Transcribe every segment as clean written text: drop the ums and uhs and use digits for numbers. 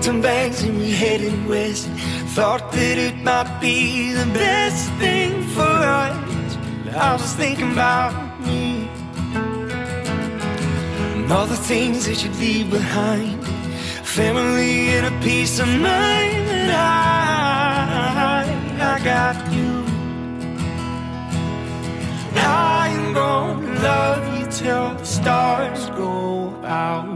packed some bags and we headed west. Thought that it might be the best thing for us. I was thinking about me and all the things that you'd leave behind. Family and a peace of mind. And I got you. I am gonna love you till the stars go out.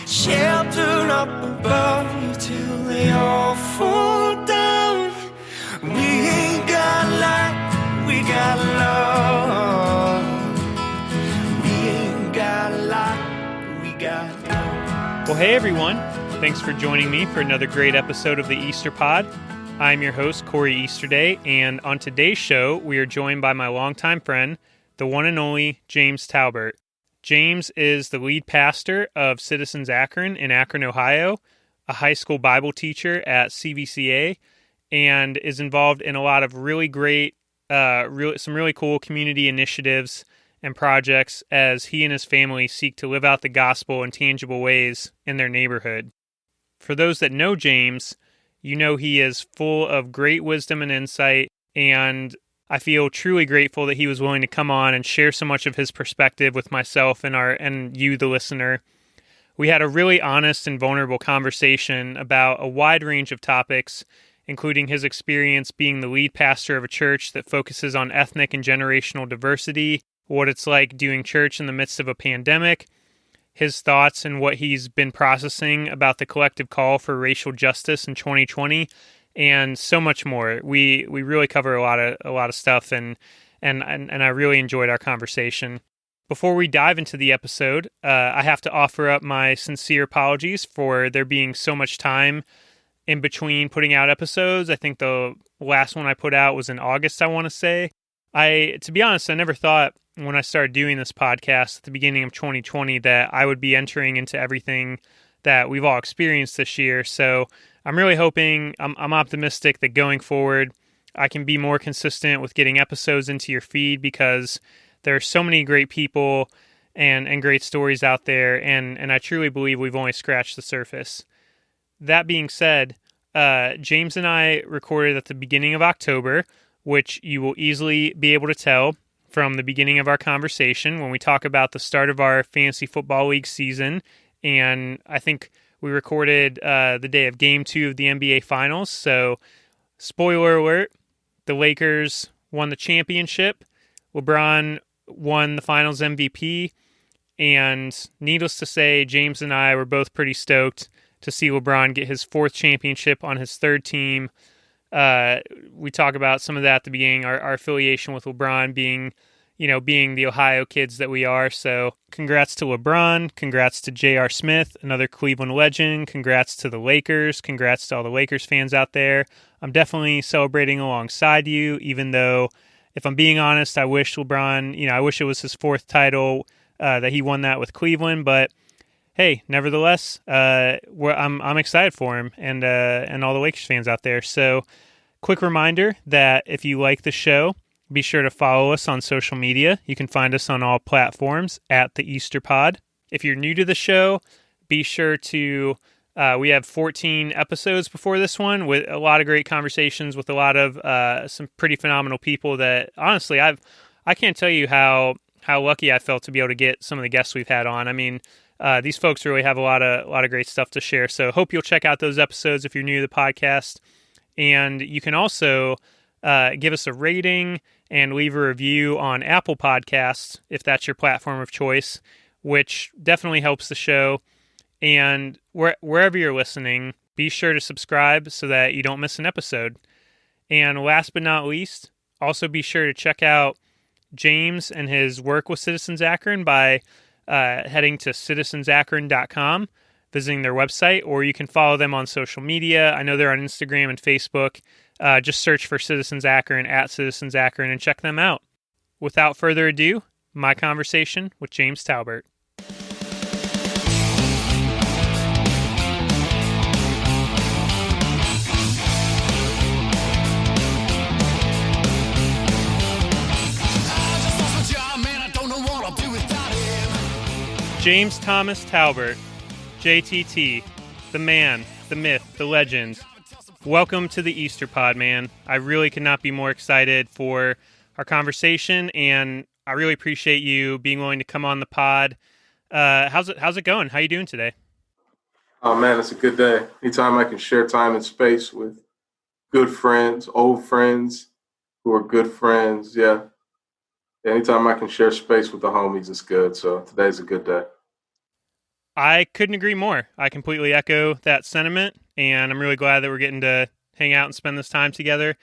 Shelter up above you till they all fall down. We ain't got light, we got love. We ain't got light, we got love. Well, hey everyone. Thanks for joining me for another great episode of the Easter Pod. I'm your host, Corey Easterday, and on today's show, we are joined by my longtime friend, the one and only James Talbert. James is the lead pastor of Citizens Akron in Akron, Ohio, a high school Bible teacher at CVCA, and is involved in a lot of really great, some really cool community initiatives and projects as he and his family seek to live out the gospel in tangible ways in their neighborhood. For those that know James, you know he is full of great wisdom and insight, and I feel truly grateful that he was willing to come on and share so much of his perspective with myself and you, the listener. We had a really honest and vulnerable conversation about a wide range of topics, including his experience being the lead pastor of a church that focuses on ethnic and generational diversity, what it's like doing church in the midst of a pandemic, his thoughts and what he's been processing about the collective call for racial justice in 2020, and so much more. We really cover a lot of stuff, and I really enjoyed our conversation. Before we dive into the episode, I have to offer up my sincere apologies for there being so much time in between putting out episodes. I think the last one I put out was in August, I want to say. To be honest, I never thought when I started doing this podcast at the beginning of 2020 that I would be entering into everything that we've all experienced this year. So I'm really hoping, I'm optimistic that going forward, I can be more consistent with getting episodes into your feed, because there are so many great people and great stories out there, and I truly believe we've only scratched the surface. That being said, James and I recorded at the beginning of October, which you will easily be able to tell from the beginning of our conversation when we talk about the start of our fantasy football league season. And I think we recorded the day of Game 2 of the NBA Finals. So, spoiler alert, the Lakers won the championship. LeBron won the Finals MVP. And needless to say, James and I were both pretty stoked to see LeBron get his 4th championship on his 3rd team. We talk about some of that at the beginning, our affiliation with LeBron being the Ohio kids that we are. So congrats to LeBron, congrats to J.R. Smith, another Cleveland legend, congrats to the Lakers, congrats to all the Lakers fans out there. I'm definitely celebrating alongside you, even though, if I'm being honest, I wish LeBron, I wish it was his 4th title, that he won that with Cleveland, but hey, nevertheless, I'm excited for him and all the Lakers fans out there. So, quick reminder that if you like the show, be sure to follow us on social media. You can find us on all platforms at the Easter Pod. If you're new to the show, be sure to. We have 14 episodes before this one with a lot of great conversations with a lot of some pretty phenomenal people that honestly I can't tell you how lucky I felt to be able to get some of the guests we've had on. I mean, these folks really have a lot of great stuff to share. So hope you'll check out those episodes if you're new to the podcast. And you can also give us a rating and leave a review on Apple Podcasts if that's your platform of choice, which definitely helps the show. And wherever you're listening, be sure to subscribe so that you don't miss an episode. And last but not least, also be sure to check out James and his work with Citizens Akron by heading to citizensakron.com, visiting their website, or you can follow them on social media. I know they're on Instagram and Facebook. Just search for Citizens Akron at Citizens Akron and check them out. Without further ado, my conversation with James Talbert. James Thomas Talbert, JTT, the man, the myth, the legend. Welcome to the Easter Pod, man. I really could not be more excited for our conversation, and I really appreciate you being willing to come on the pod. How's it going? How you doing today? Oh man, it's a good day. Anytime I can share time and space with good friends, old friends who are good friends, yeah. Anytime I can share space with the homies, it's good. So today's a good day. I couldn't agree more. I completely echo that sentiment, and I'm really glad that we're getting to hang out and spend this time together.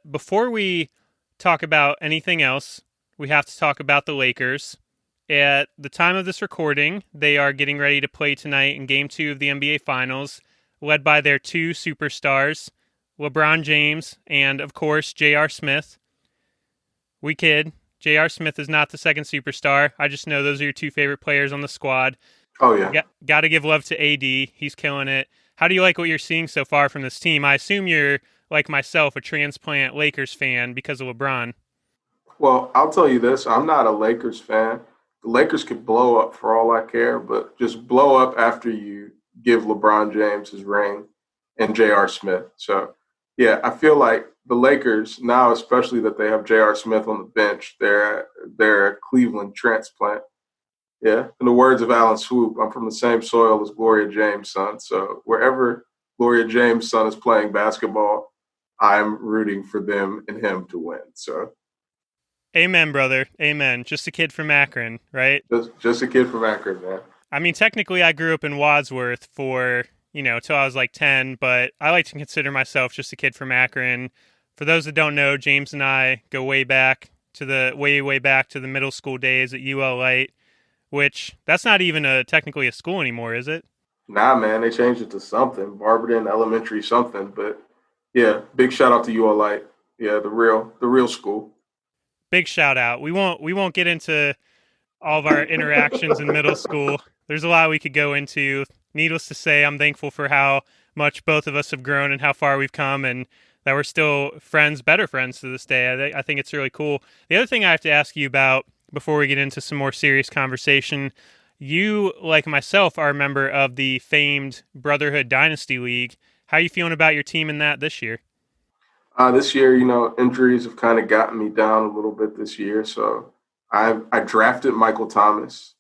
Before we talk about anything else, we have to talk about the Lakers. At the time of this recording, they are getting ready to play tonight in Game 2 of the NBA Finals, led by their two superstars, LeBron James and, of course, J.R. Smith. We kid. J.R. Smith is not the second superstar. I just know those are your two favorite players on the squad. Oh, yeah. Got to give love to AD. He's killing it. How do you like what you're seeing so far from this team? I assume you're, like myself, a transplant Lakers fan because of LeBron. Well, I'll tell you this. I'm not a Lakers fan. The Lakers could blow up for all I care, but just blow up after you give LeBron James his ring and J.R. Smith. So, yeah, I feel like the Lakers now, especially that they have J.R. Smith on the bench, they're a Cleveland transplant. Yeah, in the words of Alan Swoop, I'm from the same soil as Gloria James' son. So wherever Gloria James' son is playing basketball, I'm rooting for them and him to win. So, amen, brother. Amen. Just a kid from Akron, right? Just a kid from Akron, man. I mean, technically, I grew up in Wadsworth for, till I was like 10, but I like to consider myself just a kid from Akron. For those that don't know, James and I go way back to way back to the middle school days at UL Light, which that's not even technically a school anymore, is it? Nah, man, they changed it to something, Barberton Elementary something. But yeah, big shout out to UL Light. Yeah, the real school. Big shout out. We won't get into all of our interactions in middle school. There's a lot we could go into. Needless to say, I'm thankful for how much both of us have grown and how far we've come, and that we're still friends, better friends to this day. I think it's really cool. The other thing I have to ask you about before we get into some more serious conversation, you, like myself, are a member of the famed Brotherhood Dynasty League. How are you feeling about your team in that this year? This year, injuries have kind of gotten me down a little bit this year. So I drafted Michael Thomas.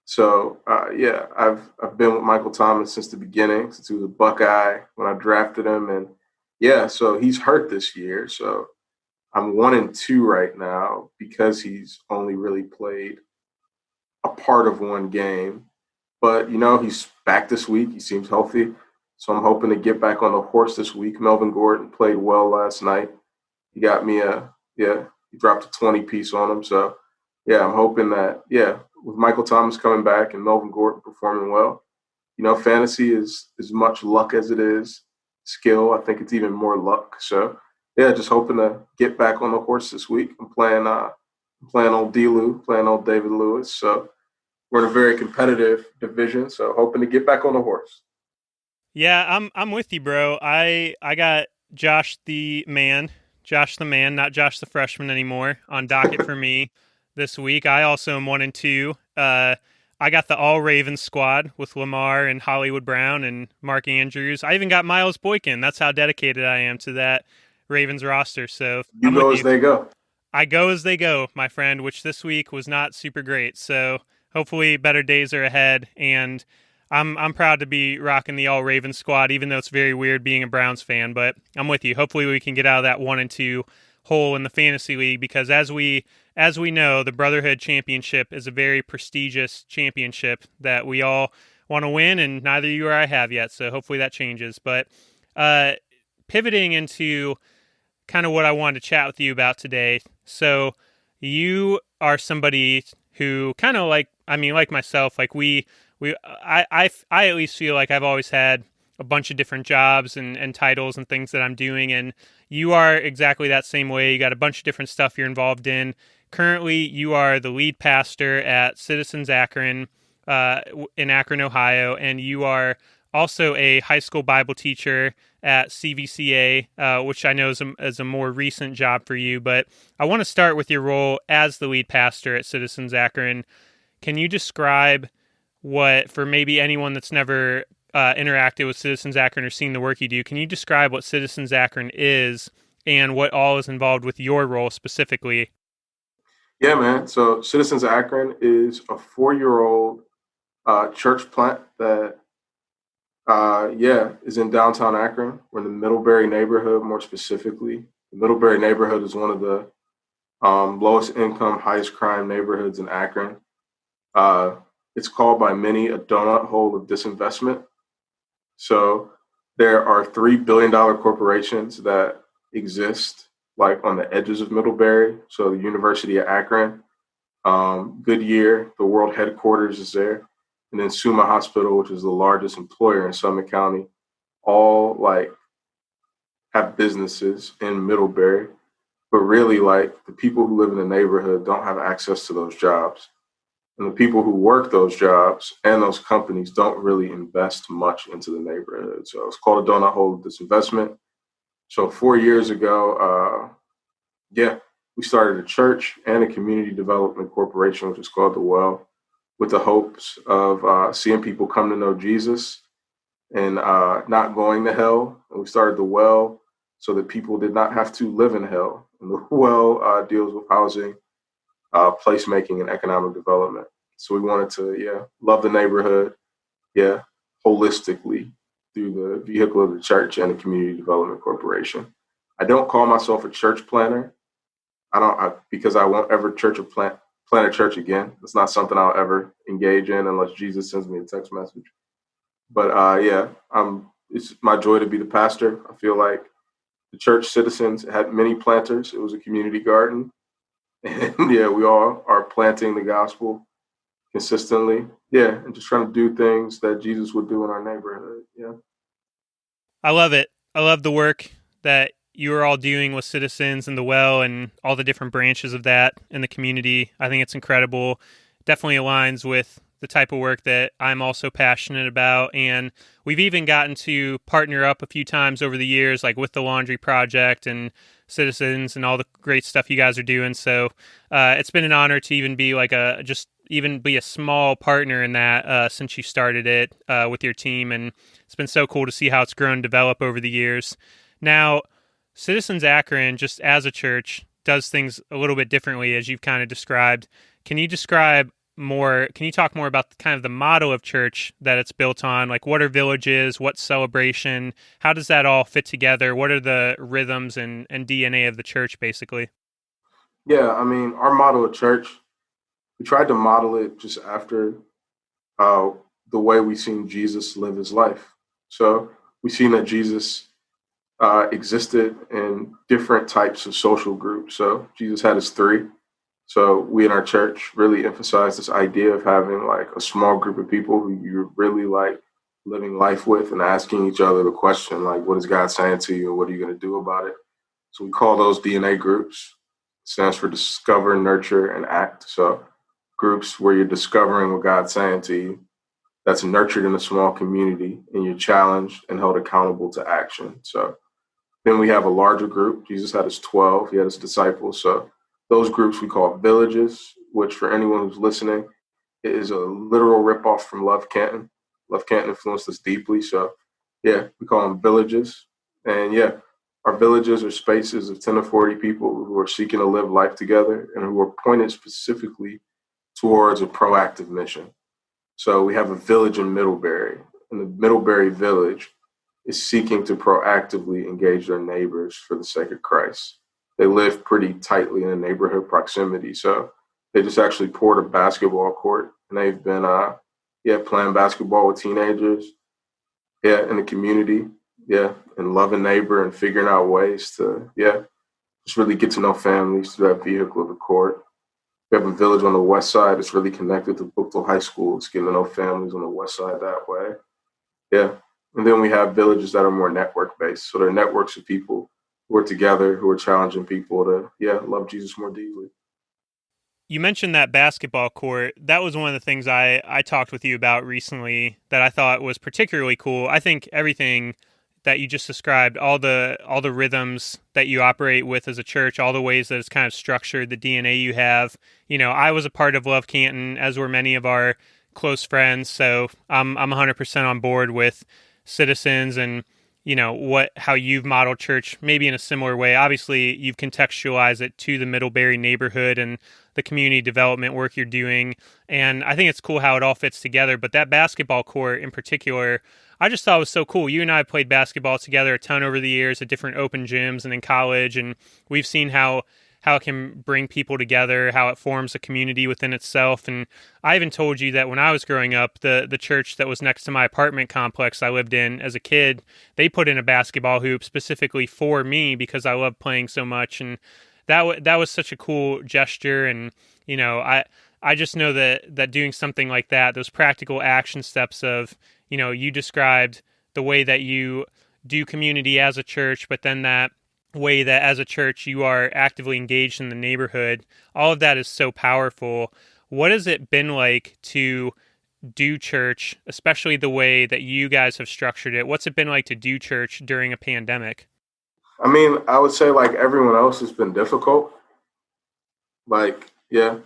So yeah, I've been with Michael Thomas since the beginning, since he was a Buckeye when I drafted him, and yeah, so he's hurt this year. So I'm 1-2 right now because he's only really played a part of one game. But, he's back this week. He seems healthy. So I'm hoping to get back on the horse this week. Melvin Gordon played well last night. He got me he dropped a 20 piece on him. So, yeah, I'm hoping that, with Michael Thomas coming back and Melvin Gordon performing well, fantasy is as much luck as it is skill. I think it's even more luck. So, yeah, just hoping to get back on the horse this week. I'm playing old D-Lou, playing old David Lewis. So we're in a very competitive division. So hoping to get back on the horse. Yeah, I'm with you, bro. I got Josh the man, not Josh the freshman anymore, on docket for me this week. I also am 1-2. I got the all Ravens squad with Lamar and Hollywood Brown and Mark Andrews. I even got Miles Boykin. That's how dedicated I am to that Ravens roster. So you go as they go. I go as they go, my friend, which this week was not super great. So hopefully better days are ahead. And I'm proud to be rocking the all Ravens squad, even though it's very weird being a Browns fan. But I'm with you. Hopefully we can get out of that 1-2 hole in the fantasy league, because as we know, the Brotherhood Championship is a very prestigious championship that we all want to win, and neither you or I have yet. So hopefully that changes. But pivoting into kind of what I wanted to chat with you about today. So you are somebody who kind of like myself, like I at least feel like I've always had a bunch of different jobs and titles and things that I'm doing. And you are exactly that same way. You got a bunch of different stuff you're involved in. Currently, you are the lead pastor at Citizens Akron in Akron, Ohio, and you are also a high school Bible teacher at CVCA, which I know is a more recent job for you. But I want to start with your role as the lead pastor at Citizens Akron. Can you describe what, for maybe anyone that's never interacted with Citizens Akron or seen the work you do, can you describe what Citizens Akron is and what all is involved with your role specifically? Yeah, man. So Citizens Akron is a 4-year-old church plant that, is in downtown Akron. We're in the Middlebury neighborhood, more specifically. The Middlebury neighborhood is one of the lowest income, highest crime neighborhoods in Akron. It's called by many a donut hole of disinvestment. So there are $3 billion corporations that exist like on the edges of Middlebury. So the University of Akron, Goodyear, the world headquarters is there. And then Summa Hospital, which is the largest employer in Summit County, all like have businesses in Middlebury. But really, like the people who live in the neighborhood don't have access to those jobs. And the people who work those jobs and those companies don't really invest much into the neighborhood. So it's called a donut hole of disinvestment. So 4 years ago, we started a church and a community development corporation, which is called The Well, with the hopes of seeing people come to know Jesus and not going to hell. And we started The Well so that people did not have to live in hell. And The Well deals with housing, placemaking, and economic development. So we wanted to, love the neighborhood, holistically through the vehicle of the church and the community development corporation. I don't call myself a church planner. Because I won't ever plant a church again. It's not something I'll ever engage in unless Jesus sends me a text message. But it's my joy to be the pastor. I feel like the church citizens had many planters. It was a community garden. And we all are planting the gospel consistently. And just trying to do things that Jesus would do in our neighborhood. Yeah. I love it. I love the work that you are all doing with Citizens and The Well and all the different branches of that in the community. I think it's incredible. Definitely aligns with the type of work that I'm also passionate about. And we've even gotten to partner up a few times over the years, like with the Laundry Project and Citizens and all the great stuff you guys are doing. So it's been an honor to even be like be a small partner in that since you started it with your team. And it's been so cool to see how it's grown and develop over the years. Now, Citizens Akron, just as a church, does things a little bit differently, as you've kind of described. Can you talk more about kind of the motto of church that it's built on? Like, what are villages? What's celebration? How does that all fit together? What are the rhythms and DNA of the church, basically? Yeah, I mean, our motto of church, we tried to model it just after the way we seen Jesus live his life. So we seen that Jesus existed in different types of social groups. So Jesus had his 3. So we in our church really emphasize this idea of having like a small group of people who you're really like living life with and asking each other the question, like, what is God saying to you and what are you going to do about it? So we call those DNA groups. It stands for discover, nurture, and act. So groups where you're discovering what God's saying to you, that's nurtured in a small community, and you're challenged and held accountable to action. So then we have a larger group. Jesus had his 12. He had his disciples. So those groups we call villages, which for anyone who's listening, is a literal ripoff from Love Canton. Love Canton influenced us deeply. So, we call them villages. And, our villages are spaces of 10 to 40 people who are seeking to live life together and who are pointed specifically towards a proactive mission. So we have a village in Middlebury, and the Middlebury village is seeking to proactively engage their neighbors for the sake of Christ. They live pretty tightly in a neighborhood proximity. So they just actually poured a basketball court, and they've been playing basketball with teenagers in the community, and loving neighbor and figuring out ways to just really get to know families through that vehicle of the court. We have a village on the west side that's really connected to Bookville High School. It's getting to know families on the west side that way. And then we have villages that are more network-based. So they're networks of people who are together, who are challenging people to, love Jesus more deeply. You mentioned that basketball court. That was one of the things I talked with you about recently that I thought was particularly cool. I think everything that you just described, all the rhythms that you operate with as a church, all the ways that it's kind of structured, the DNA you have. I was a part of Love Canton, as were many of our close friends. So I'm 100% on board with Citizens and, how you've modeled church, maybe in a similar way. Obviously, you've contextualized it to the Middlebury neighborhood and the community development work you're doing. And I think it's cool how it all fits together. But that basketball court in particular, I just thought was so cool. You and I have played basketball together a ton over the years at different open gyms and in college. And we've seen how it can bring people together, how it forms a community within itself. And I even told you that when I was growing up, the church that was next to my apartment complex I lived in as a kid, they put in a basketball hoop specifically for me because I loved playing so much. And that was such a cool gesture. And, I just know that doing something like that, those practical action steps of, you described the way that you do community as a church, but then that way that as a church you are actively engaged in the neighborhood. All of that is so powerful. What has it been like to do church, especially the way that you guys have structured it? What's it been like to do church during a pandemic? I mean, I would say like everyone else, has been difficult. Like, yeah,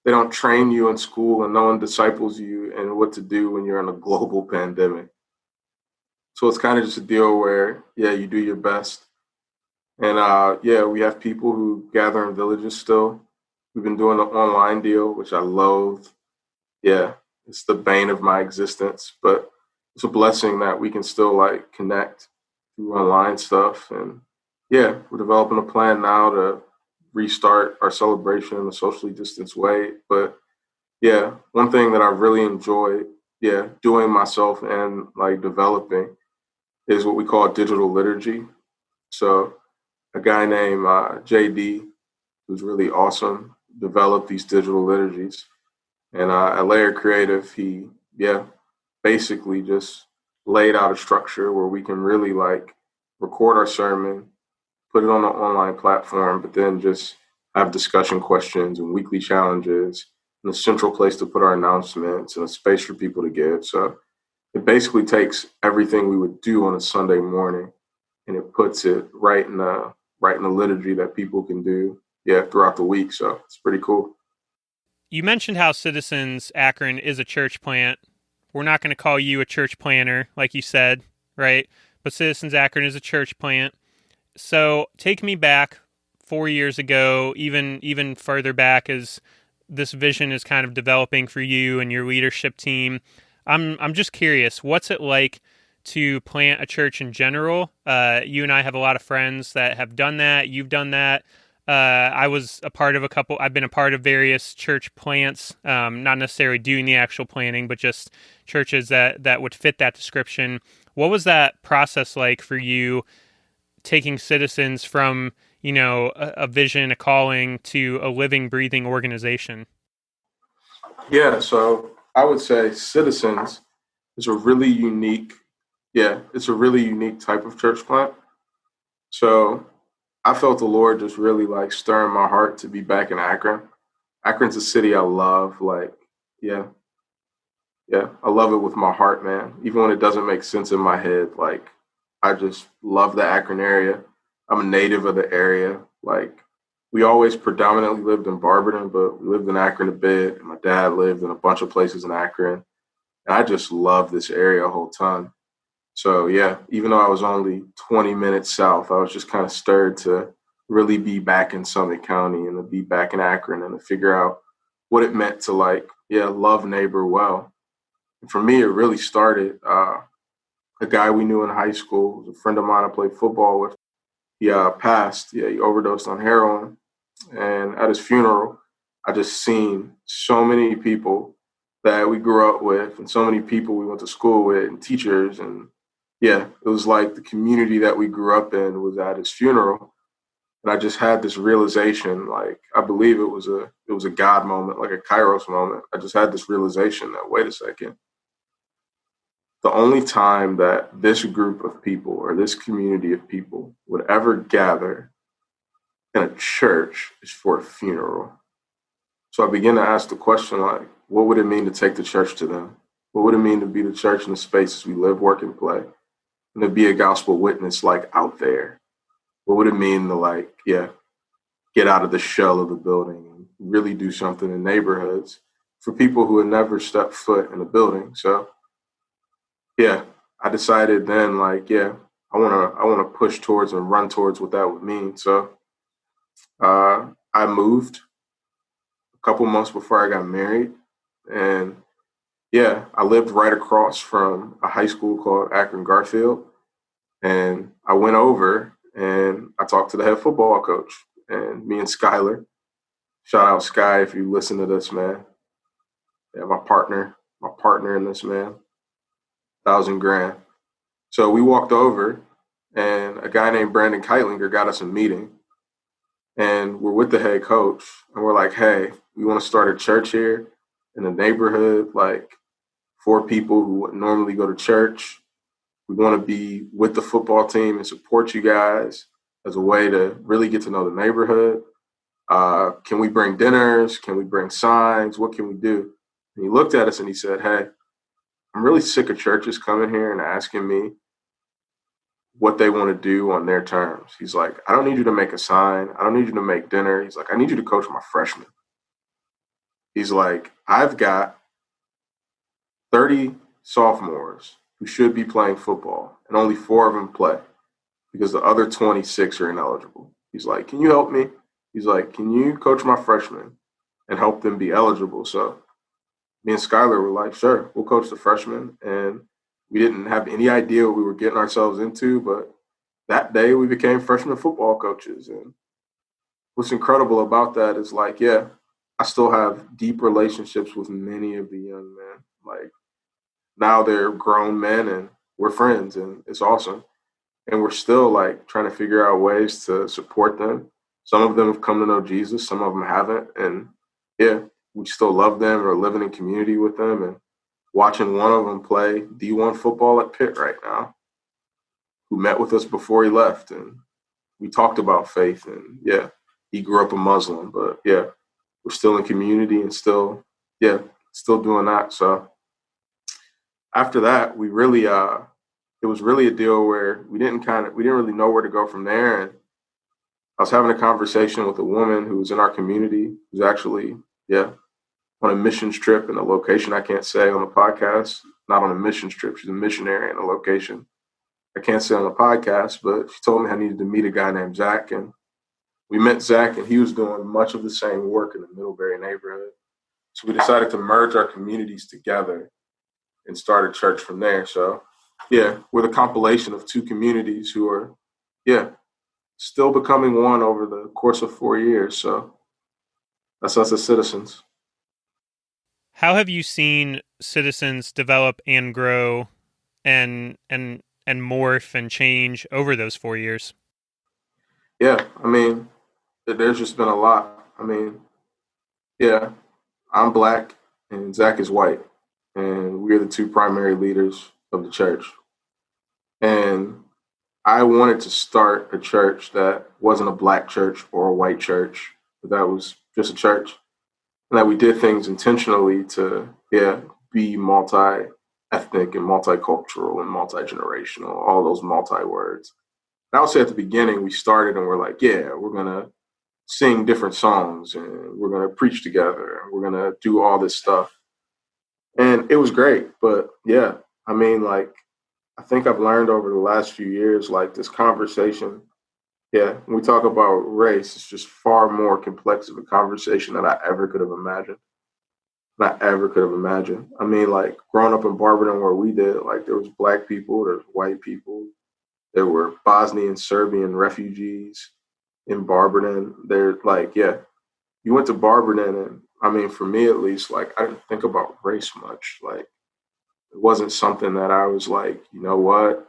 they don't train you in school and no one disciples you in what to do when you're in a global pandemic. So it's kind of just a deal where, yeah, you do your best. And yeah, we have people who gather in villages still. We've been doing an online deal, which I loathe. Yeah, it's the bane of my existence, but it's a blessing that we can still like connect through online stuff. And yeah, we're developing a plan now to restart our celebration in a socially distanced way. But yeah, one thing that I really enjoy, yeah, doing myself and like developing is what we call digital liturgy. So a guy named JD, who's really awesome, developed these digital liturgies. And at Layer Creative, he, yeah, basically just laid out a structure where we can really like record our sermon, put it on an online platform, but then just have discussion questions and weekly challenges and a central place to put our announcements and a space for people to give. So it basically takes everything we would do on a Sunday morning and it puts it right in the liturgy that people can do, yeah, throughout the week. So it's pretty cool. You mentioned how Citizens Akron is a church plant. We're not going to call you a church planter, like you said, right? But Citizens Akron is a church plant. So take me back 4 years ago, even further back as this vision is kind of developing for you and your leadership team. I'm just curious, what's it like to plant a church in general? You and I have a lot of friends that have done that. You've done that. I was a part of I've been a part of various church plants, not necessarily doing the actual planting, but just churches that would fit that description. What was that process like for you, taking Citizens from, a vision, a calling, to a living, breathing organization? Yeah, so I would say Citizens is a really unique, it's a really unique type of church plant. So I felt the Lord just really like stirring my heart to be back in Akron. Akron's a city I love. Like, yeah, I love it with my heart, man. Even when it doesn't make sense in my head, like, I just love the Akron area. I'm a native of the area. Like, we always predominantly lived in Barberton, but we lived in Akron a bit. And my dad lived in a bunch of places in Akron. And I just love this area a whole ton. So, yeah, even though I was only 20 minutes south, I was just kind of stirred to really be back in Summit County and to be back in Akron and to figure out what it meant to, like, love neighbor well. And for me, it really started a guy we knew in high school, was a friend of mine I played football with. He passed. Yeah, he overdosed on heroin. And at his funeral, I just seen so many people that we grew up with and so many people we went to school with and teachers. And yeah, it was like the community that we grew up in was at his funeral. And I just had this realization, like, I believe it was a God moment, like a Kairos moment. I just had this realization that, wait a second, the only time that this group of people or this community of people would ever gather in a church is for a funeral. So I began to ask the question, like, what would it mean to take the church to them? What would it mean to be the church in the spaces we live, work, and play? And to be a gospel witness, like, out there? What would it mean to, like, get out of the shell of the building and really do something in neighborhoods? for people who had never stepped foot in a building. So yeah, I decided then like, yeah, I wanna push towards and run towards what that would mean. So I moved a couple months before I got married, and yeah, I lived right across from a high school called Akron Garfield, and I went over and I talked to the head football coach, and me and Skylar, shout out Sky if you listen to this, man. Yeah, my partner in this, man, 1,000 grand. So we walked over, and a guy named Brandon Keitlinger got us a meeting, and we're with the head coach, and we're like, hey, we want to start a church here in the neighborhood, like for people who would normally go to church. We want to be with the football team and support you guys as a way to really get to know the neighborhood. Can we bring dinners? Can we bring signs? What can we do? And he looked at us and he said, hey, I'm really sick of churches coming here and asking me what they want to do on their terms. He's like, I don't need you to make a sign. I don't need you to make dinner. He's like, I need you to coach my freshmen. He's like, I've got 30 sophomores who should be playing football, and only 4 of them play because the other 26 are ineligible. He's like, can you help me? He's like, can you coach my freshmen and help them be eligible? So me and Skylar were like, sure, we'll coach the freshmen. And we didn't have any idea what we were getting ourselves into, but that day we became freshman football coaches. And what's incredible about that is like, yeah, I still have deep relationships with many of the young men. Like now they're grown men and we're friends and it's awesome. And we're still like trying to figure out ways to support them. Some of them have come to know Jesus, some of them haven't. And yeah, we still love them or living in community with them and watching one of them play D1 football at Pitt right now, who met with us before he left. And we talked about faith and yeah, he grew up a Muslim, but yeah, we're still in community and still doing that. So after that, we really, it was really a deal where we didn't really know where to go from there. And I was having a conversation with a woman who was in our community, who's actually, on a missions trip in a location I can't say on the podcast. Not on a missions trip. She's a missionary in a location I can't say on the podcast, but she told me I needed to meet a guy named Zach. And we met Zach, and he was doing much of the same work in the Middlebury neighborhood. So we decided to merge our communities together and start a church from there. So, yeah, we're the compilation of 2 communities who are, still becoming one over the course of 4 years. So that's us as Citizens. How have you seen Citizens develop and grow and morph and change over those 4 years? Yeah, I mean, there's just been a lot. I mean, yeah, I'm Black and Zach is white, and we're the 2 primary leaders of the church. And I wanted to start a church that wasn't a Black church or a white church, but that was just a church. And that we did things intentionally to, be multi-ethnic and multicultural and multi-generational, all those multi-words. And I would say at the beginning, we started and we're like, we're going to sing different songs and we're going to preach together and we're going to do all this stuff. And it was great. But I mean, like, I think I've learned over the last few years, like this conversation, when we talk about race, it's just far more complex of a conversation than I ever could have imagined. I mean, like growing up in Barberton where we did, like there was Black people, there's white people, there were Bosnian, Serbian refugees in Barberton. They're like, you went to Barberton and I mean, for me at least, like I didn't think about race much. Like it wasn't something that I was like, you know what,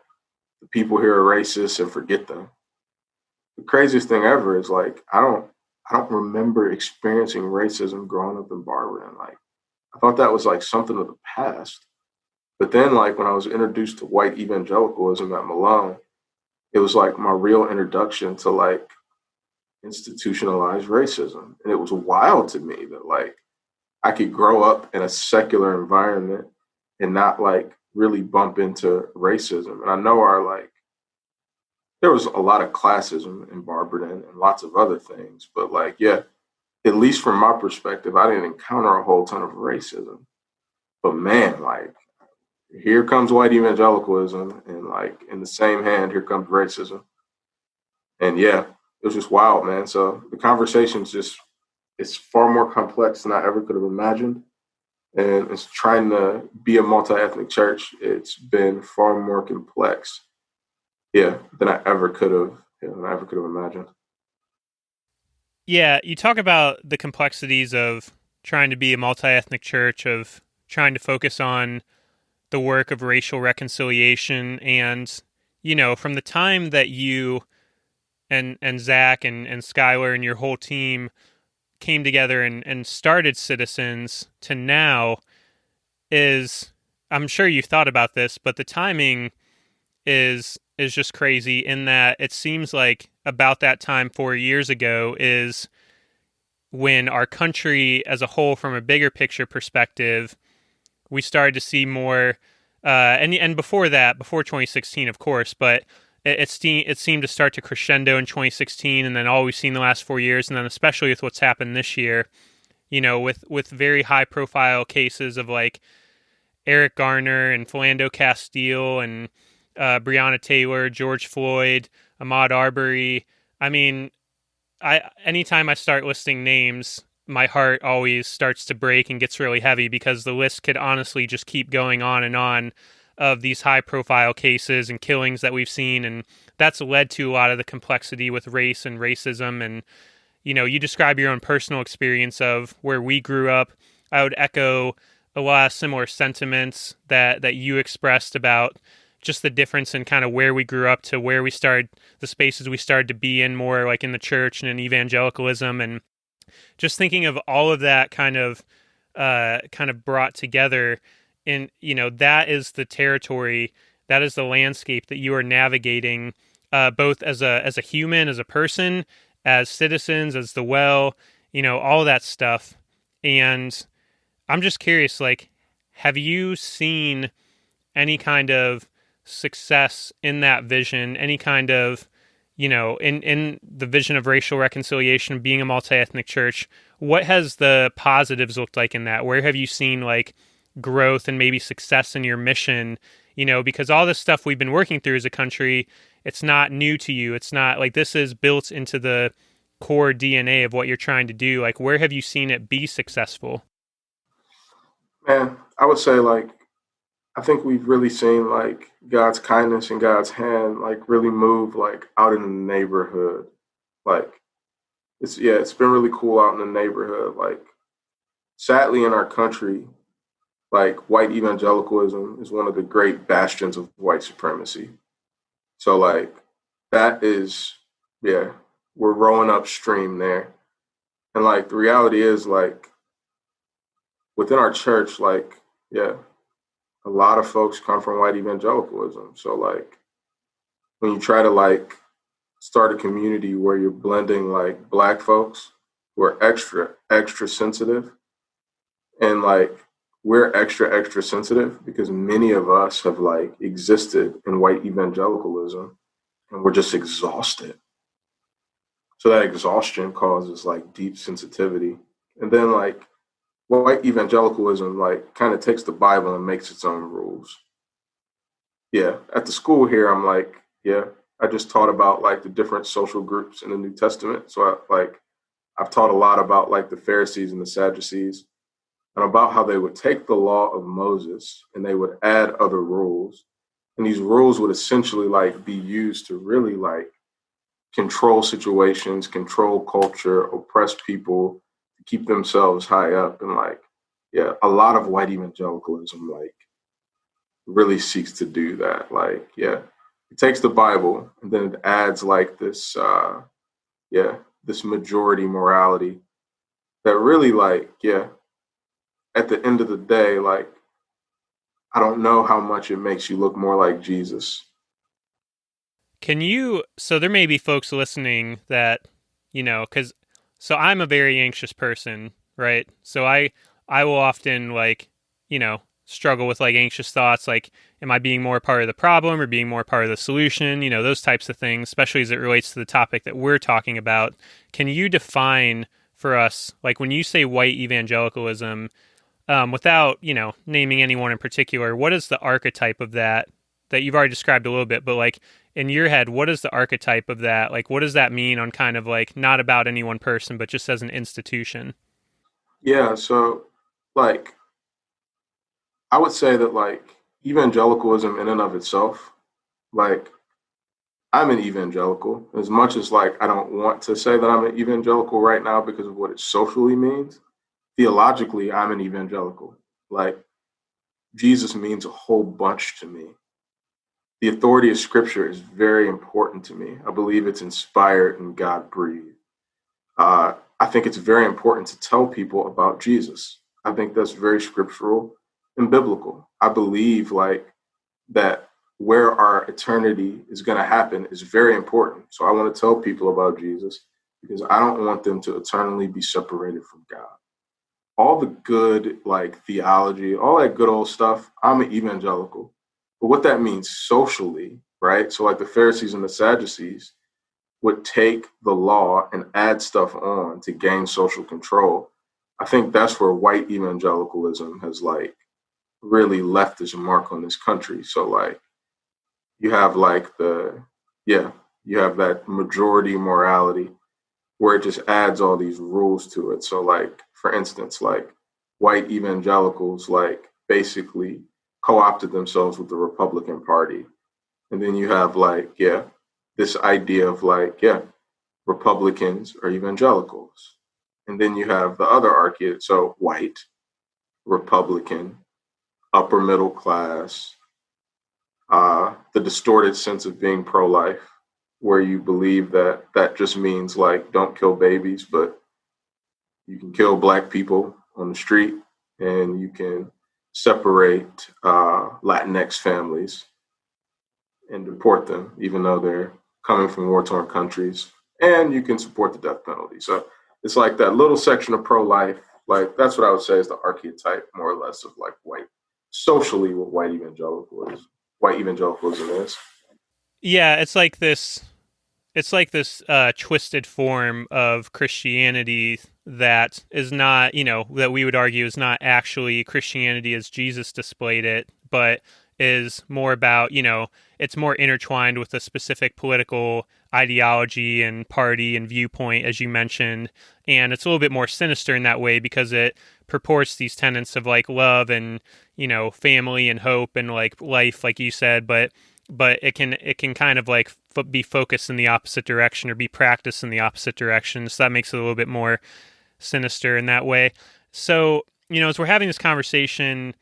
the people here are racist and forget them. The craziest thing ever is like I don't remember experiencing racism growing up in Barberton. Like I thought that was like something of the past. But then like when I was introduced to white evangelicalism at Malone, it was like my real introduction to like institutionalized racism. And it was wild to me that like I could grow up in a secular environment and not like really bump into racism. And I know there was a lot of classism in Barberton and lots of other things, but like, at least from my perspective, I didn't encounter a whole ton of racism. But man, like, here comes white evangelicalism, and like in the same hand, here comes racism. And yeah, it was just wild, man. So the conversation's just, it's far more complex than I ever could have imagined. And it's trying to be a multi-ethnic church. It's been far more complex, than I ever could have, imagined. Yeah, you talk about the complexities of trying to be a multi-ethnic church, of trying to focus on the work of racial reconciliation, and from the time that you and Zach and Skylar and your whole team came together and started Citizens to now, is, I'm sure you've thought about this, but the timing is just crazy in that it seems like about that time 4 years ago is when our country as a whole, from a bigger picture perspective, we started to see more, and before that, before 2016, of course, but it seemed to start to crescendo in 2016, and then all we've seen the last 4 years, and then especially with what's happened this year, with very high profile cases of like Eric Garner and Philando Castile and Breonna Taylor, George Floyd, Ahmaud Arbery. I mean, anytime I start listing names, my heart always starts to break and gets really heavy, because the list could honestly just keep going on and on of these high-profile cases and killings that we've seen, and that's led to a lot of the complexity with race and racism. And you describe your own personal experience of where we grew up. I would echo a lot of similar sentiments that you expressed about just the difference in kind of where we grew up to where we started, the spaces we started to be in more like in the church and in evangelicalism, and just thinking of all of that kind of brought together. And that is the territory, that is the landscape that you are navigating, both as a human, as a person, as citizens, as the well, all that stuff. And I'm just curious, like, have you seen any kind of success in that vision, any kind of, in the vision of racial reconciliation, being a multi-ethnic church? What has the positives looked like in that? Where have you seen like growth and maybe success in your mission? Because all this stuff we've been working through as a country, it's not new to you. It's not like this is built into the core DNA of what you're trying to do. Like, where have you seen it be successful? Man, I would say like, I think we've really seen like God's kindness and God's hand like really move like out in the neighborhood. Like it's been really cool out in the neighborhood. Like sadly in our country, like white evangelicalism is one of the great bastions of white supremacy. So like that is, we're rowing upstream there. And like the reality is like within our church, like, a lot of folks come from white evangelicalism. So like when you try to like start a community where you're blending like Black folks who are extra sensitive, and like we're extra sensitive because many of us have like existed in white evangelicalism and we're just exhausted. So that exhaustion causes like deep sensitivity. And then like white evangelicalism like kind of takes the Bible and makes its own rules. At the school here, I'm like, I just taught about like the different social groups in the New Testament. So I've taught a lot about like the Pharisees and the Sadducees, and about how they would take the law of Moses and they would add other rules. And these rules would essentially like be used to really like control situations, control culture, oppress people, keep themselves high up. And like, a lot of white evangelicalism like really seeks to do that. Like, it takes the Bible and then it adds like this, this majority morality that really like, at the end of the day, like, I don't know how much it makes you look more like Jesus. So there may be folks listening that, so I'm a very anxious person, right? So I will often like, struggle with like anxious thoughts, like, am I being more part of the problem or being more part of the solution? Those types of things, especially as it relates to the topic that we're talking about. Can you define for us, like when you say white evangelicalism, without, naming anyone in particular, what is the archetype of that you've already described a little bit, but like in your head, what is the archetype of that? Like, what does that mean on kind of like not about any one person, but just as an institution? Yeah, so like I would say that like evangelicalism in and of itself, like I'm an evangelical as much as like I don't want to say that I'm an evangelical right now because of what it socially means. Theologically, I'm an evangelical. Like Jesus means a whole bunch to me. The authority of scripture is very important to me. I believe it's inspired and God breathed. I think it's very important to tell people about Jesus. I think that's very scriptural and biblical. I believe like that where our eternity is going to happen is very important. So I want to tell people about Jesus because I don't want them to eternally be separated from God. All the good like theology, all that good old stuff, I'm an evangelical. But what that means socially, right? So like the Pharisees and the Sadducees would take the law and add stuff on to gain social control. I think that's where white evangelicalism has like really left its mark on this country. So like you have like you have that majority morality where it just adds all these rules to it. So like for instance, like white evangelicals like basically co-opted themselves with the Republican Party. And then you have like, this idea of like, Republicans are evangelicals. And then you have the other archetype, so white, Republican, upper middle class, the distorted sense of being pro-life, where you believe that that just means like don't kill babies, but you can kill black people on the street and you can separate Latinx families and deport them, even though they're coming from war-torn countries, and you can support the death penalty. So it's like that little section of pro-life. Like that's what I would say is the archetype, more or less, of like white socially what white evangelicalism is. Yeah, it's like this twisted form of Christianity that is not, that we would argue is not actually Christianity as Jesus displayed it, but is more about, it's more intertwined with a specific political ideology and party and viewpoint, as you mentioned. And it's a little bit more sinister in that way because it purports these tenets of like love and, family and hope and like life, like you said, but it can kind of like be focused in the opposite direction or be practiced in the opposite direction. So that makes it a little bit more sinister in that way. So, as we're having this conversation,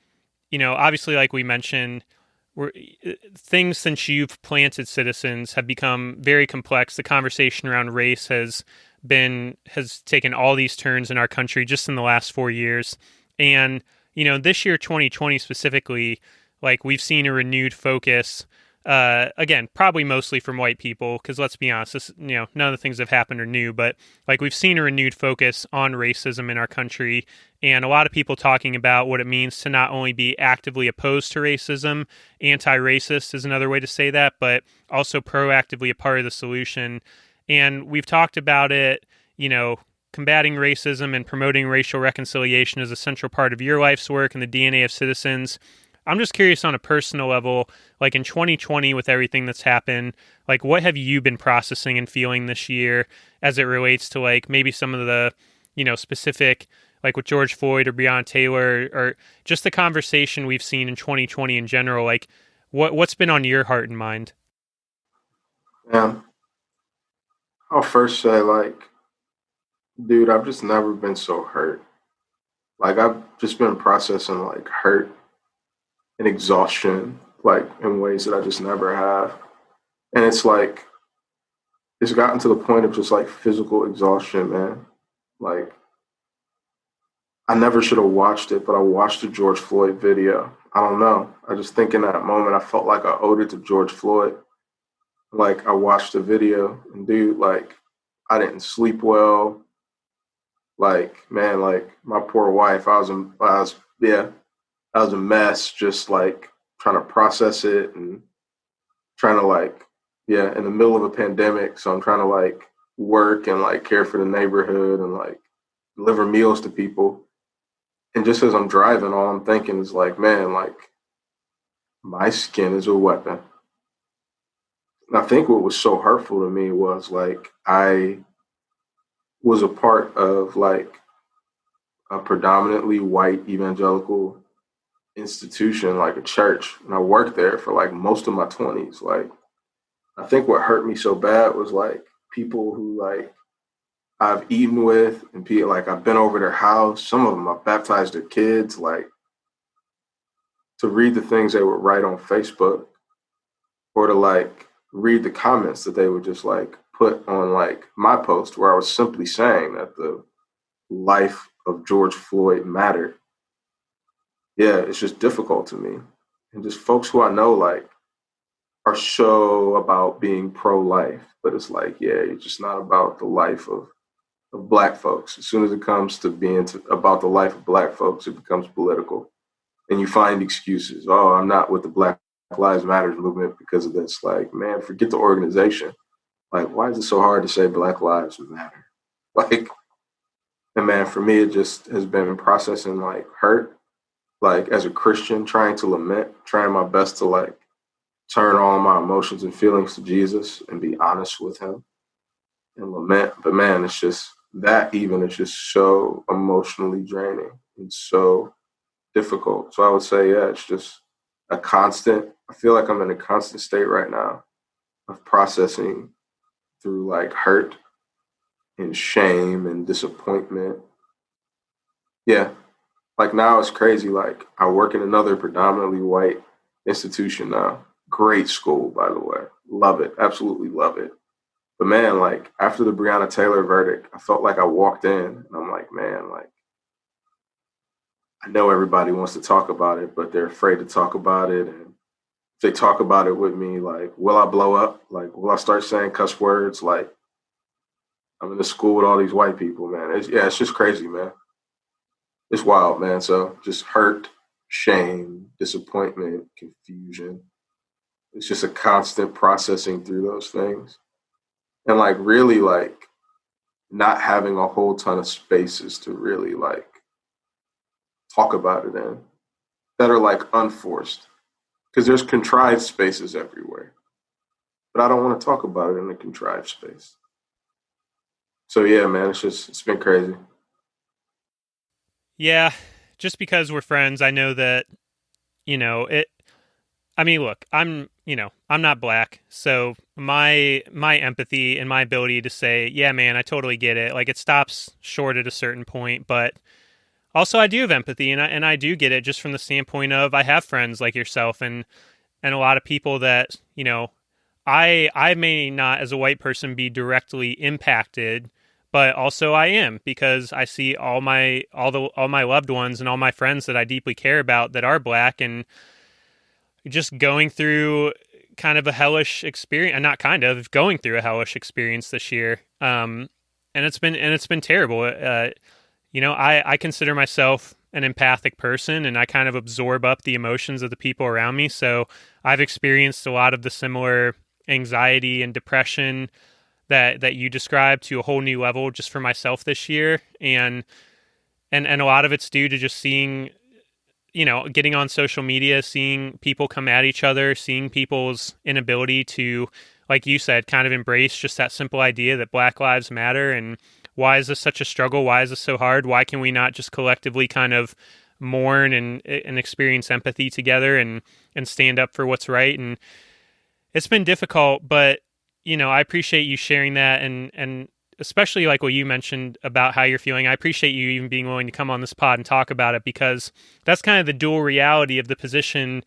obviously, like we mentioned, things since you've planted Citizens have become very complex. The conversation around race has taken all these turns in our country just in the last 4 years. And, this year, 2020 specifically, like we've seen a renewed focus, again, probably mostly from white people, because let's be honest, this, none of the things that have happened are new, but like we've seen a renewed focus on racism in our country, and a lot of people talking about what it means to not only be actively opposed to racism, anti-racist is another way to say that, but also proactively a part of the solution. And we've talked about it, combating racism and promoting racial reconciliation is a central part of your life's work and the DNA of Citizens. I'm just curious on a personal level, like in 2020 with everything that's happened, like what have you been processing and feeling this year as it relates to like maybe some of the, specific, like with George Floyd or Breonna Taylor, or just the conversation we've seen in 2020 in general, like what's been on your heart and mind? Yeah, I'll first say like, dude, I've just never been so hurt. Like I've just been processing like hurt and exhaustion, like in ways that I just never have. And it's like, it's gotten to the point of just like physical exhaustion, man. Like, I never should have watched it, but I watched the George Floyd video. I don't know. I just think in that moment, I felt like I owed it to George Floyd. Like, I watched the video, and dude, like, I didn't sleep well. Like, man, like, my poor wife, I was a mess, just like trying to process it and trying to like, in the middle of a pandemic. So I'm trying to like work and like care for the neighborhood and like deliver meals to people. And just as I'm driving, all I'm thinking is like, man, like my skin is a weapon. And I think what was so hurtful to me was like I was a part of like a predominantly white evangelical institution, like a church, and I worked there for like most of my 20s. Like I think what hurt me so bad was like people who like I've eaten with and people like I've been over their house. Some of them I've baptized their kids. Like to read the things they would write on Facebook or to like read the comments that they would just like put on like my post where I was simply saying that the life of George Floyd mattered. Yeah, it's just difficult to me. And just folks who I know like are so about being pro-life, but it's like, yeah, it's just not about the life of Black folks. As soon as it comes to about the life of Black folks, it becomes political. And you find excuses. Oh, I'm not with the Black Lives Matter movement because of this. Like, man, forget the organization. Like, why is it so hard to say Black Lives Matter? Like, and man, for me, it just has been processing like hurt, like as a Christian, trying to lament, trying my best to like turn all my emotions and feelings to Jesus and be honest with him and lament. But man, it's just that even is just so emotionally draining and so difficult. So I would say, yeah, it's just a constant. I feel like I'm in a constant state right now of processing through like hurt and shame and disappointment. Yeah. Like now it's crazy. Like I work in another predominantly white institution now. Great school, by the way. Love it. Absolutely love it. But man, like after the Breonna Taylor verdict, I felt like I walked in and I'm like, man, like I know everybody wants to talk about it, but they're afraid to talk about it. And if they talk about it with me, like, will I blow up? Like, will I start saying cuss words? Like, I'm in the school with all these white people, man. It's just crazy, man. It's wild, man. So just hurt, shame, disappointment, confusion. It's just a constant processing through those things. And like really like not having a whole ton of spaces to really like talk about it in that are like unforced. Because there's contrived spaces everywhere. But I don't want to talk about it in a contrived space. So yeah, man, it's been crazy. Yeah, just because we're friends, I know that, I mean, look, I'm not Black, so my empathy and my ability to say, yeah, man, I totally get it. Like it stops short at a certain point, but also I do have empathy and I do get it just from the standpoint of I have friends like yourself and a lot of people that, I may not as a white person be directly impacted, but also I am because I see all my loved ones and all my friends that I deeply care about that are Black and just going through kind of a hellish experience, not kind of going through a hellish experience this year. And it's been terrible. I consider myself an empathic person and I kind of absorb up the emotions of the people around me. So I've experienced a lot of the similar anxiety and depression that you described to a whole new level just for myself this year. And a lot of it's due to just seeing, getting on social media, seeing people come at each other, seeing people's inability to, like you said, kind of embrace just that simple idea that Black Lives Matter and why is this such a struggle? Why is this so hard? Why can we not just collectively kind of mourn and experience empathy together and stand up for what's right? And it's been difficult, but, I appreciate you sharing that and especially like what you mentioned about how you're feeling. I appreciate you even being willing to come on this pod and talk about it because that's kind of the dual reality of the position,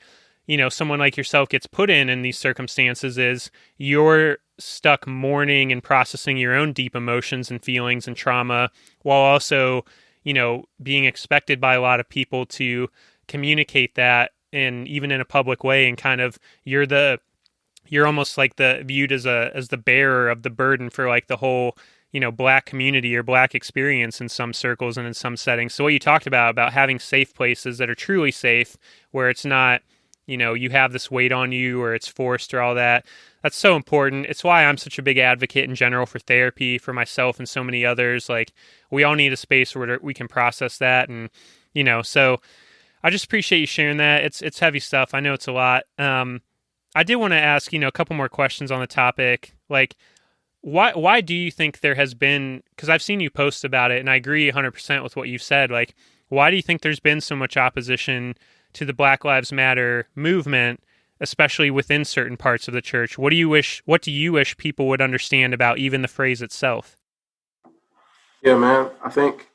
someone like yourself gets put in these circumstances is you're stuck mourning and processing your own deep emotions and feelings and trauma while also, being expected by a lot of people to communicate that and even in a public way and kind of you're almost like viewed as the bearer of the burden for like the whole, Black community or Black experience in some circles and in some settings. So what you talked about having safe places that are truly safe where it's not, you have this weight on you or it's forced or all that. that's so important. It's why I'm such a big advocate in general for therapy for myself and so many others. Like, we all need a space where we can process that. And, so I just appreciate you sharing that. It's heavy stuff. I know it's a lot. I did want to ask, a couple more questions on the topic. Like, why do you think there has been, because I've seen you post about it and I agree 100% with what you've said. Like, why do you think there's been so much opposition to the Black Lives Matter movement, especially within certain parts of the church? What do you wish people would understand about even the phrase itself? Yeah, man, I think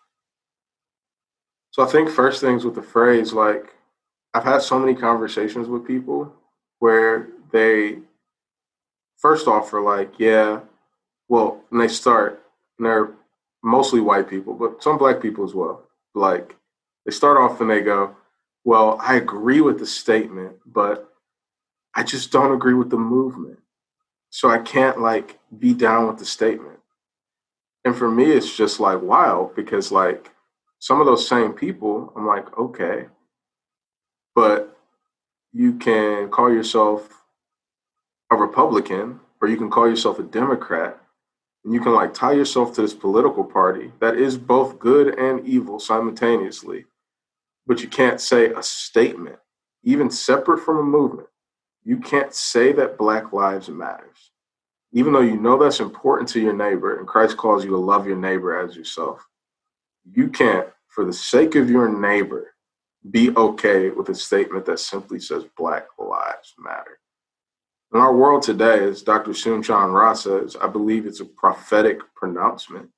first things with the phrase, like, I've had so many conversations with people where they first off are like, yeah, well, and they start, and they're mostly white people, but some black people as well. Like, they start off and they go, well, I agree with the statement, but I just don't agree with the movement. So I can't like be down with the statement. And for me, it's just like wild because like some of those same people, I'm like, okay, but you can call yourself a Republican or you can call yourself a Democrat. And you can like tie yourself to this political party that is both good and evil simultaneously, but you can't say a statement, even separate from a movement. You can't say that Black Lives Matters, even though you know that's important to your neighbor and Christ calls you to love your neighbor as yourself. You can't, for the sake of your neighbor, be okay with a statement that simply says Black Lives Matter. In our world today, as Dr. Soon-Chan Ra says, I believe it's a prophetic pronouncement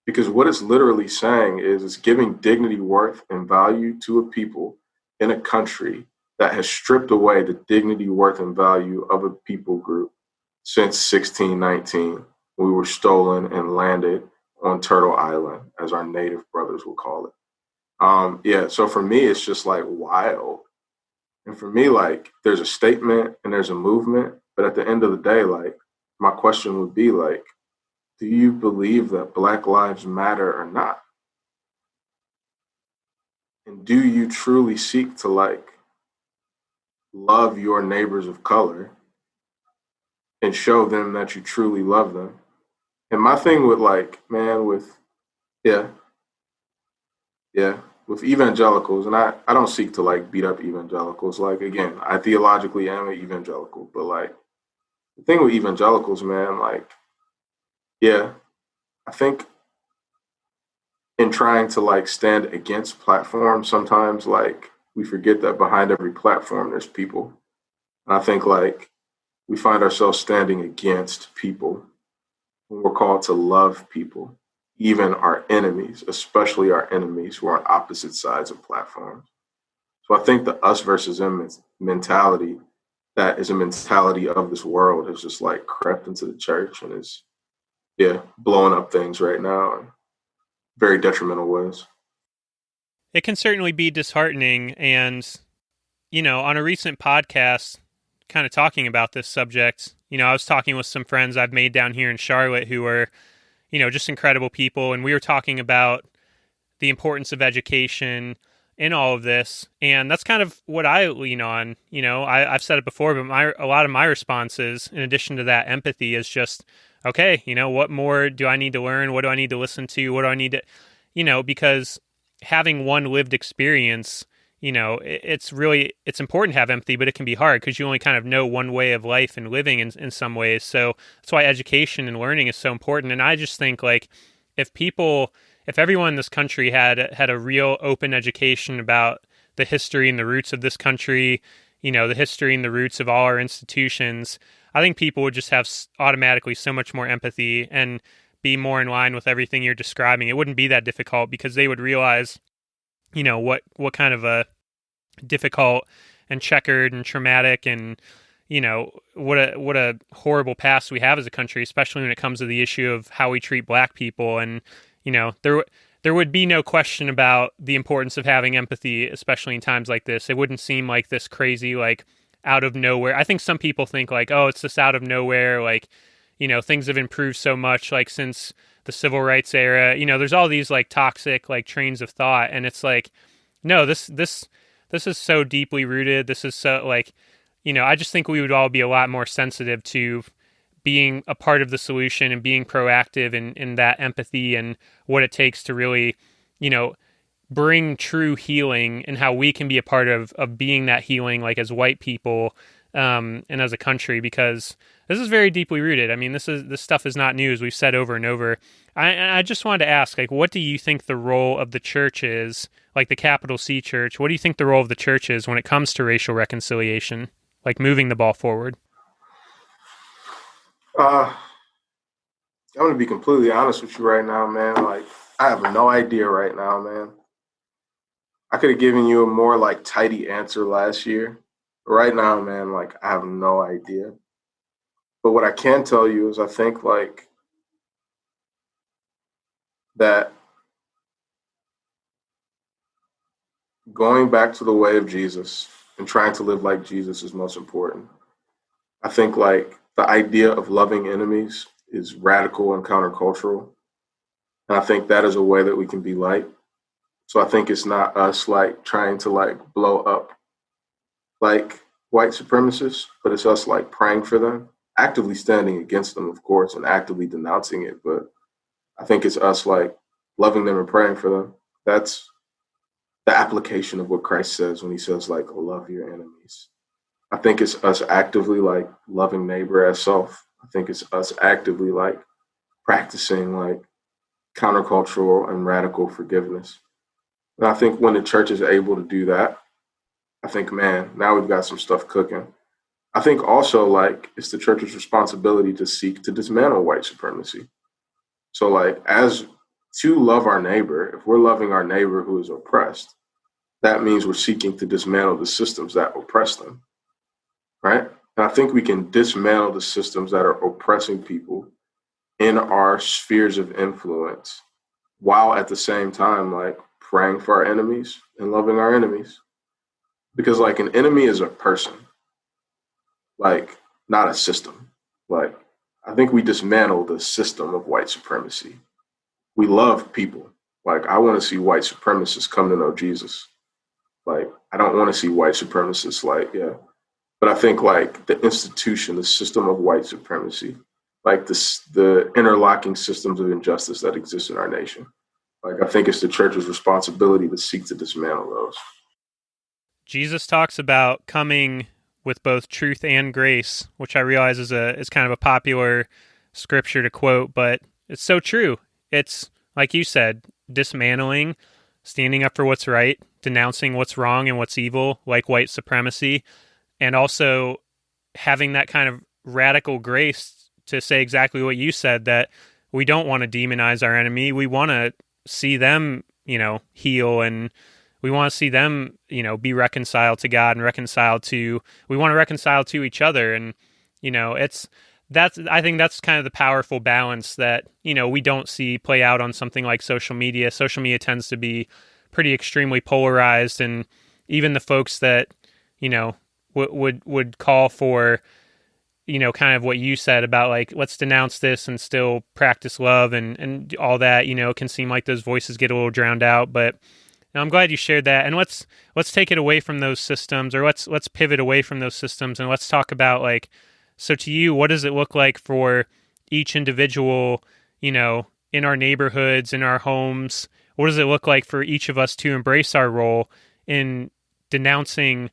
because what it's literally saying is it's giving dignity, worth, and value to a people in a country that has stripped away the dignity, worth, and value of a people group since 1619. We were stolen and landed on Turtle Island, as our native brothers will call it. So for me, it's just like wild. And for me, like, there's a statement and there's a movement, but at the end of the day, like, my question would be like, do you believe that Black Lives Matter or not? And do you truly seek to like love your neighbors of color and show them that you truly love them? And my thing with like, man, with with evangelicals, and I don't seek to like beat up evangelicals. Like, again, I theologically am an evangelical, but like the thing with evangelicals, man, like, I think in trying to like stand against platforms, sometimes like we forget that behind every platform there's people. And I think like we find ourselves standing against people when we're called to love people, even our enemies, especially our enemies who are on opposite sides of platforms. So I think the us versus them mentality, that is a mentality of this world, has just like crept into the church and is, blowing up things right now in very detrimental ways. It can certainly be disheartening. And, on a recent podcast, kind of talking about this subject, I was talking with some friends I've made down here in Charlotte who are, just incredible people. And we were talking about the importance of education in all of this. And that's kind of what I lean on. I've said it before, but a lot of my responses, in addition to that empathy, is just, okay, what more do I need to learn? What do I need to listen to? What do I need to, because having one lived experience, it's important to have empathy, but it can be hard because you only kind of know one way of life and living in some ways. So that's why education and learning is so important. And I just think like if everyone in this country had a real open education about the history and the roots of this country, the history and the roots of all our institutions, I think people would just have automatically so much more empathy and be more in line with everything you're describing. It wouldn't be that difficult because they would realize, what kind of a difficult and checkered and traumatic and, what a horrible past we have as a country, especially when it comes to the issue of how we treat Black people. And, there would be no question about the importance of having empathy, especially in times like this. It wouldn't seem like this crazy, like out of nowhere. I think some people think like, oh, it's just out of nowhere. Like, things have improved so much, like since the civil rights era, there's all these like toxic, like trains of thought. And it's like, no, this is so deeply rooted. This is so like, I just think we would all be a lot more sensitive to being a part of the solution and being proactive in that empathy and what it takes to really, bring true healing, and how we can be a part of being that healing, like as white people, and as a country, because this is very deeply rooted. I mean, this stuff is not new, as we've said over and over. I just wanted to ask, like, what do you think the role of the church is, like the capital C church? What do you think the role of the church is when it comes to racial reconciliation, like moving the ball forward? I'm going to be completely honest with you right now, man. Like, I have no idea right now, man. I could have given you a more like tidy answer last year. But right now, man, like I have no idea. But what I can tell you is I think like that going back to the way of Jesus and trying to live like Jesus is most important. I think like the idea of loving enemies is radical and countercultural. And I think that is a way that we can be light. So I think it's not us like trying to like blow up like white supremacists, but it's us like praying for them, actively standing against them, of course, and actively denouncing it. But I think it's us like loving them and praying for them. That's the application of what Christ says when he says like, love your enemies. I think it's us actively like loving neighbor as self. I think it's us actively like practicing like countercultural and radical forgiveness. And I think when the church is able to do that, I think, man, now we've got some stuff cooking. I think also like it's the church's responsibility to seek to dismantle white supremacy. So like as to love our neighbor, if we're loving our neighbor who is oppressed, that means we're seeking to dismantle the systems that oppress them, right? And I think we can dismantle the systems that are oppressing people in our spheres of influence while at the same time like praying for our enemies and loving our enemies. Because like an enemy is a person, like not a system. Like I think we dismantle the system of white supremacy. We love people. Like I want to see white supremacists come to know Jesus. Like I don't want to see white supremacists like, yeah. But I think like the institution, the system of white supremacy, like the interlocking systems of injustice that exist in our nation. Like I think it's the church's responsibility to seek to dismantle those. Jesus talks about coming with both truth and grace, which I realize is kind of a popular scripture to quote, but it's so true. It's like you said, dismantling, standing up for what's right, denouncing what's wrong and what's evil, like white supremacy, and also having that kind of radical grace to say exactly what you said, that we don't want to demonize our enemy. We want to see them, heal, and we want to see them, be reconciled to God and we want to reconcile to each other. And, I think that's kind of the powerful balance that, we don't see play out on something like social media. Social media tends to be pretty extremely polarized, and even the folks that, would call for, kind of what you said about like, let's denounce this and still practice love and all that, it can seem like those voices get a little drowned out. But I'm glad you shared that. And let's take it away from those systems, or let's pivot away from those systems, and let's talk about like, so to you, what does it look like for each individual, in our neighborhoods, in our homes? What does it look like for each of us to embrace our role in denouncing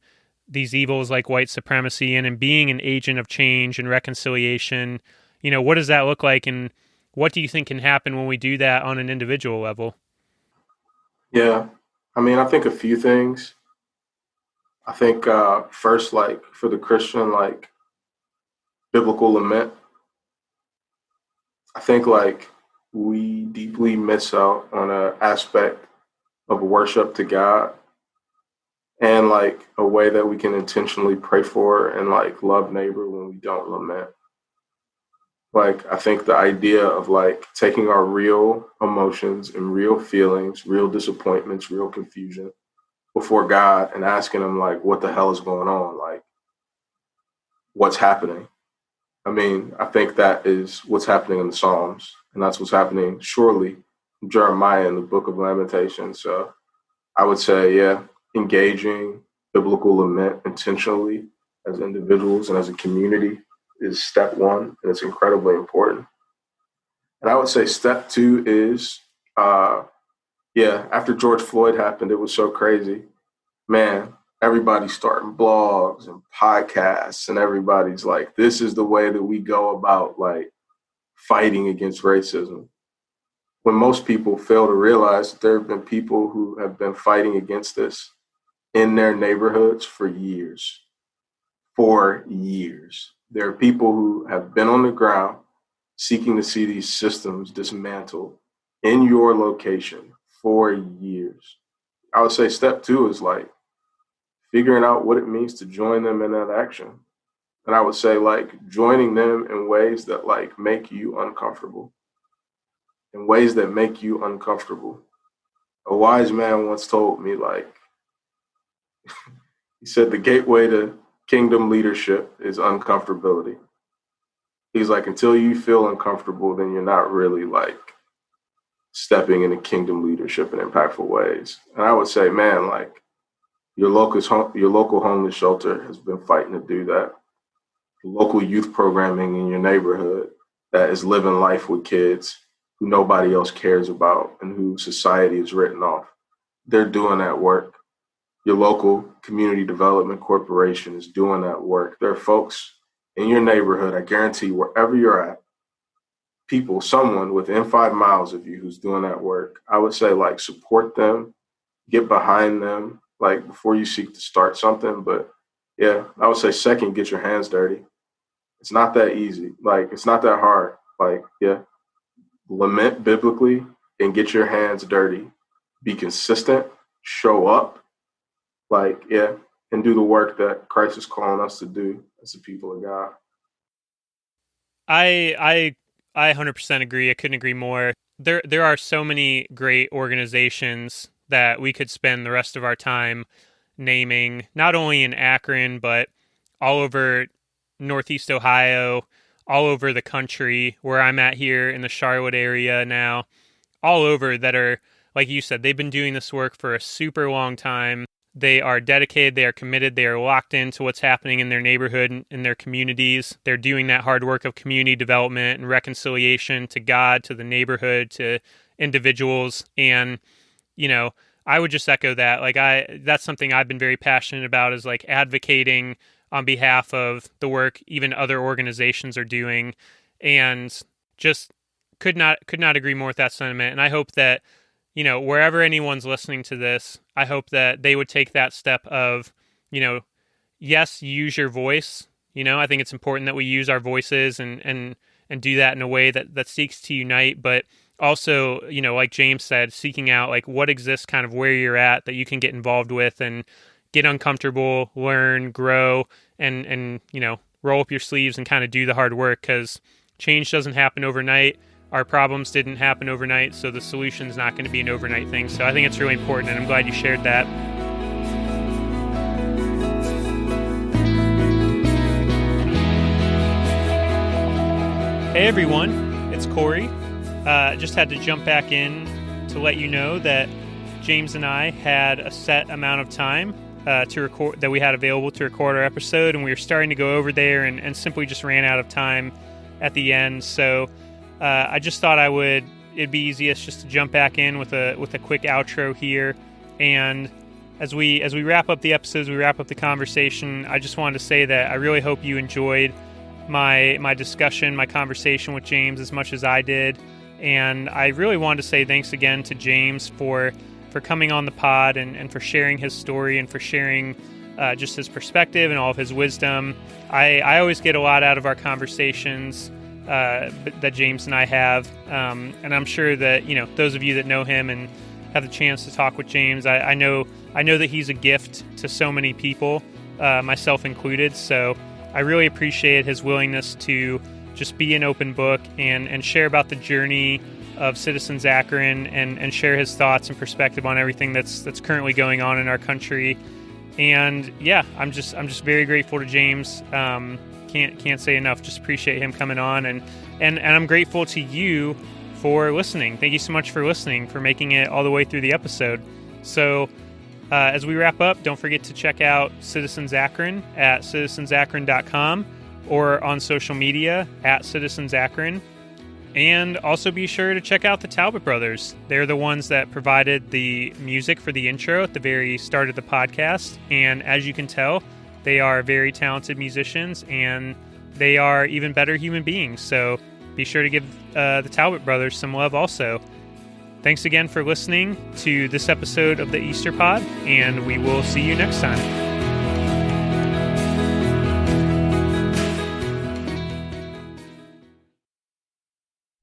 these evils like white supremacy and in being an agent of change and reconciliation? What does that look like, and what do you think can happen when we do that on an individual level? Yeah. I mean, I think a few things. I think first, like for the Christian, like biblical lament, I think like we deeply miss out on an aspect of worship to God, and like a way that we can intentionally pray for and like love neighbor when we don't lament. Like I think the idea of like taking our real emotions and real feelings, real disappointments, real confusion before God and asking him like, what the hell is going on? Like, what's happening? I mean, I think that is what's happening in the Psalms, and that's what's happening surely in Jeremiah in the book of Lamentations. So I would say, yeah, engaging biblical lament intentionally as individuals and as a community is step one, and it's incredibly important. And I would say step two is, after George Floyd happened, it was so crazy. Man, everybody's starting blogs and podcasts, and everybody's like, this is the way that we go about like fighting against racism. When most people fail to realize that there have been people who have been fighting against this in their neighborhoods for years. For years. There are people who have been on the ground seeking to see these systems dismantled in your location for years. I would say step two is like figuring out what it means to join them in that action. And I would say like joining them in ways that like make you uncomfortable. In ways that make you uncomfortable. A wise man once told me, like, he said, the gateway to kingdom leadership is uncomfortability. He's like, until you feel uncomfortable, then you're not really like stepping into kingdom leadership in impactful ways. And I would say, man, like your local homeless shelter has been fighting to do that. The local youth programming in your neighborhood that is living life with kids who nobody else cares about and who society has written off. They're doing that work. Your local community development corporation is doing that work. There are folks in your neighborhood, I guarantee, wherever you're at, someone within 5 miles of you who's doing that work. I would say like support them, get behind them, like before you seek to start something. But yeah, I would say second, get your hands dirty. It's not that easy. Like it's not that hard. Like, yeah. Lament biblically and get your hands dirty. Be consistent, show up, and do the work that Christ is calling us to do as the people of God. I 100% agree. I couldn't agree more. There are so many great organizations that we could spend the rest of our time naming, not only in Akron, but all over Northeast Ohio, all over the country, where I'm at here in the Charlotte area now, all over, that are, like you said, they've been doing this work for a super long time. They are dedicated, they are committed, they are locked into what's happening in their neighborhood and in their communities. They're doing that hard work of community development and reconciliation to God, to the neighborhood, to individuals. And, you know, I would just echo that. That's something I've been very passionate about, is like advocating on behalf of the work even other organizations are doing, and just could not agree more with that sentiment. And I hope that, you know, wherever anyone's listening to this, I hope that they would take that step of, you know, yes, use your voice. You know, I think it's important that we use our voices and do that in a way that seeks to unite, but also, you know, like James said, seeking out like what exists kind of where you're at that you can get involved with and get uncomfortable, learn, grow, and you know, roll up your sleeves and kind of do the hard work, because change doesn't happen overnight. Our problems didn't happen overnight, so the solution's not going to be an overnight thing. So I think it's really important, and I'm glad you shared that. Hey everyone, it's Corey. Just had to jump back in to let you know that James and I had a set amount of time to record, that we had available to record our episode, and we were starting to go over there and simply just ran out of time at the end. So I just thought it'd be easiest just to jump back in with a quick outro here. And as we wrap up the episodes, we wrap up the conversation, I just wanted to say that I really hope you enjoyed my discussion, my conversation with James as much as I did. And I really wanted to say thanks again to James for coming on the pod and for sharing his story and for sharing just his perspective and all of his wisdom. I always get a lot out of our conversations that James and I have, and I'm sure that, you know, those of you that know him and have the chance to talk with James, I know that he's a gift to so many people, myself included. So I really appreciate his willingness to just be an open book and share about the journey of Citizens Akron and share his thoughts and perspective on everything that's currently going on in our country. And yeah, I'm just very grateful to James. Can't say enough. Just appreciate him coming on, and I'm grateful to you for listening. Thank you so much for listening, for making it all the way through the episode. So As we wrap up, don't forget to check out Citizens Akron at citizensakron.com or on social media at Citizens Akron. And also be sure to check out the Talbert brothers. They're the ones that provided the music for the intro at the very start of the podcast. And as you can tell, they are very talented musicians and they are even better human beings. So be sure to give the Talbert brothers some love also. Thanks again for listening to this episode of the Easter Pod, and we will see you next time.